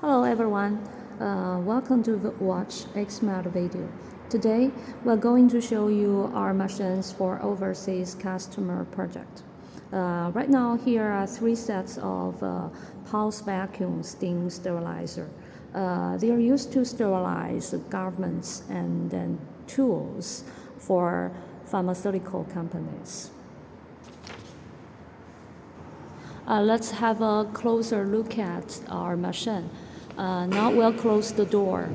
Hello everyone, welcome to watch XMAT video. Today we're going to show you our machines for overseas customer project. Right now here are three sets of pulse vacuum steam sterilizer. They are used to sterilize garments and then tools for pharmaceutical companies. Let's have a closer look at our machine. Now we'll close the door.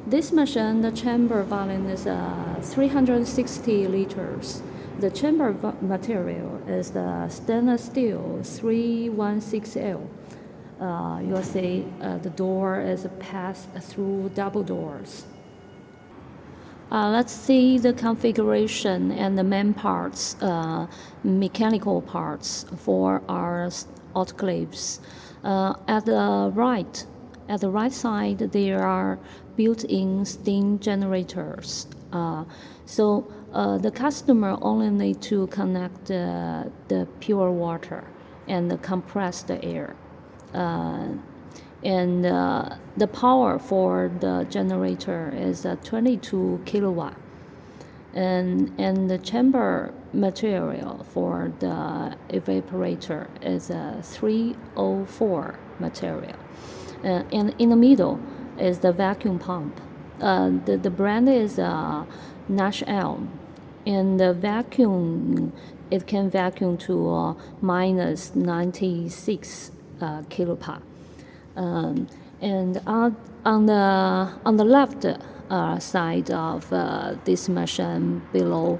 This machine, the chamber volume is 360 liters. The chamber material is the stainless steel 316L. You'll see the door is passed through double doors. Let's see the configuration and the main parts, mechanical parts for our autoclaves. At the right side, there are built-in steam generators. So the customer only need to connect the pure water and the compressed air. And the power for the generator is 22 kilowatt. And the chamber material for the evaporator is 304 material. And in the middle is the vacuum pump. The brand is Nash Elm. And the vacuum, it can vacuum to minus 96 kilopascal. And on the left side of this machine below,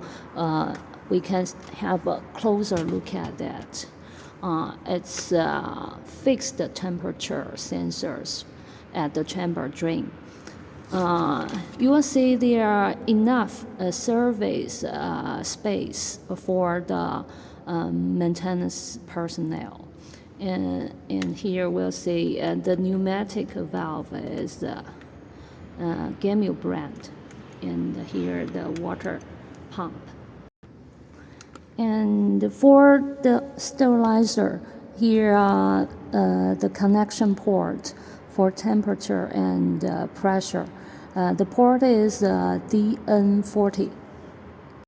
we can have a closer look at that. It's fixed temperature sensors at the chamber drain. You will see there are enough surface space for the maintenance personnel. And here we'll see the pneumatic valve is Gamil brand, and here the water pump. And for the sterilizer, here are the connection port for temperature and pressure. The port is DN40.